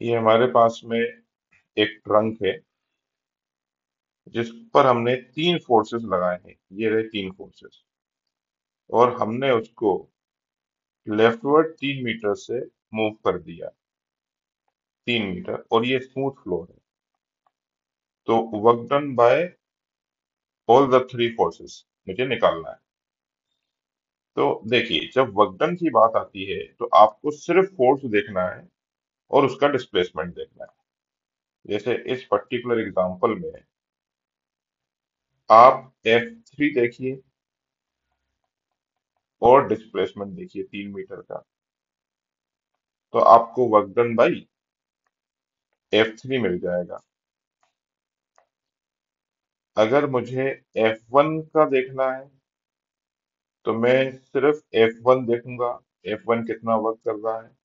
ये हमारे पास में एक ट्रंक है जिस पर हमने तीन फोर्सेस लगाए हैं। ये रहे तीन फोर्सेस, और हमने उसको लेफ्टवर्ड 3 मीटर से मूव कर दिया। 3 मीटर, और ये स्मूथ फ्लोर है। तो work done by all the three forces मुझे निकालना है। तो देखिए, जब वर्क डन की बात आती है तो आपको सिर्फ फोर्स देखना है और उसका डिस्प्लेसमेंट देखना है। जैसे इस पर्टिकुलर एग्जांपल में आप F3 देखिए और डिस्प्लेसमेंट देखिए 3 मीटर का। तो आपको वर्क डन बाई F3 मिल जाएगा। अगर मुझे F1 का देखना है तो मैं सिर्फ F1 देखूंगा, F1 कितना वर्क कर रहा है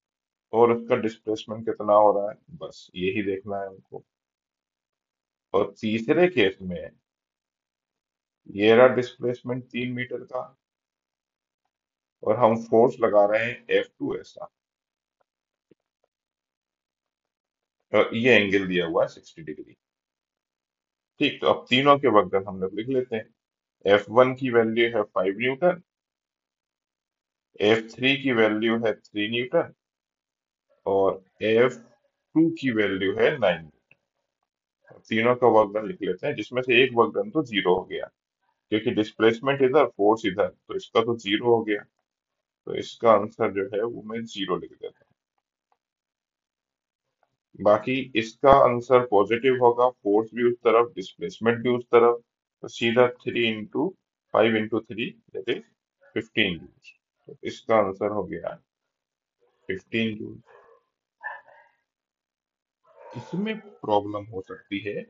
और उसका डिस्प्लेसमेंट कितना हो रहा है, बस यही देखना है हमको। और तीसरे केस में ये रहा डिस्प्लेसमेंट 3 मीटर का, और हम फोर्स लगा रहे हैं F2 ऐसा, और ये एंगल दिया हुआ है 60 डिग्री। ठीक, तो अब तीनों के वर्क डन हम लोग लिख लेते हैं। F1 की वैल्यू है 5 न्यूटन, F3 की वैल्यू है 3 न्यूटन, और F2 की वैल्यू है 9 न्यूटन। तीनों का वर्क डन लिख लेते हैं, जिसमें से एक वर्क डन तो जीरो हो गया, क्योंकि डिस्प्लेसमेंट इधर फोर्स इधर, तो इसका तो जीरो हो गया। तो इसका आंसर जो है वो मैं जीरो लिख देता हूँ। बाकी इसका आंसर पॉजिटिव होगा, फोर्स भी उस तरफ, डिस्प्लेसमेंट भी उस तरफ। तो सीधा 3 into 5 into 3, that is 15 joule. तो इसका आंसर हो गया 15 जूल। इसमें प्रॉब्लम हो सकती है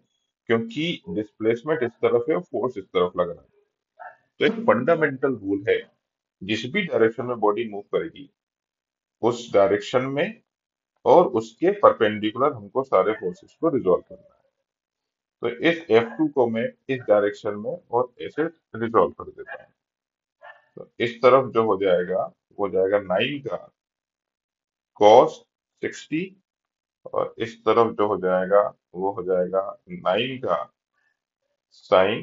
क्योंकि डिस्प्लेसमेंट इस तरफ है और फोर्स इस तरफ लग रहा है। तो एक फंडामेंटल रूल है, जिस भी डायरेक्शन में बॉडी मूव करेगी उस डायरेक्शन में और उसके परपेंडिकुलर हमको सारे फोर्सेस को रिजॉल्व करना है। तो इस F2 को मैं इस डायरेक्शन में और ऐसे रिजॉल्व कर देता हूँ। तो इस तरफ जो हो जाएगा वो जाएगा 9 का cos 60, और इस तरफ जो हो जाएगा वो हो जाएगा 9 का sin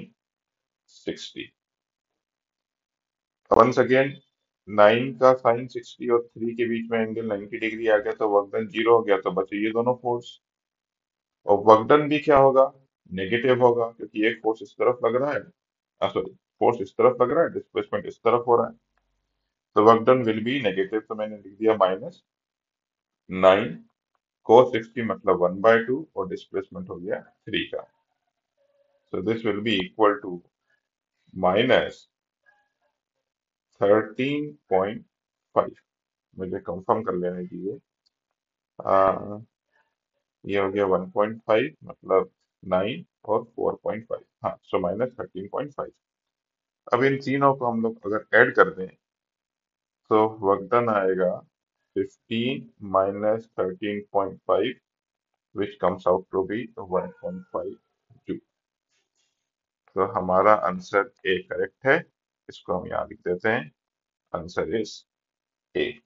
60। वंस अगेन, 9 का sin 60 और 3 के बीच में एंगल 90 डिग्री आ गया, तो वर्क डन जीरो हो गया, तो बचे ये दोनों फोर्स। और वर्क डन भी क्या होगा, नेगेटिव होगा, क्योंकि एक फोर्स इस तरफ लग रहा है, सॉरी, फोर्स इस तरफ लग रहा है, डिस्प्लेसमेंट इस तरफ हो रहा है। तो work done will be negative, तो मैंने लिख दिया -9 cos 60, मतलब 1/2, और डिस्प्लेसमेंट हो गया 3 का। So this will be equal to -13.5। मुझे कंफर्म कर लेने दीजिए। आ, ये हो गया 1.5, मतलब 9 और 4.5, हाँ, सो -13.5। अब इन तीनों को हम लोग अगर ऐड कर दें तो वर्क डन आएगा 15 -13.5, which comes out to be 1.5 joule. तो हमारा आंसर ए करेक्ट है। इसको हम यहाँ लिख देते हैं, आंसर इज ए।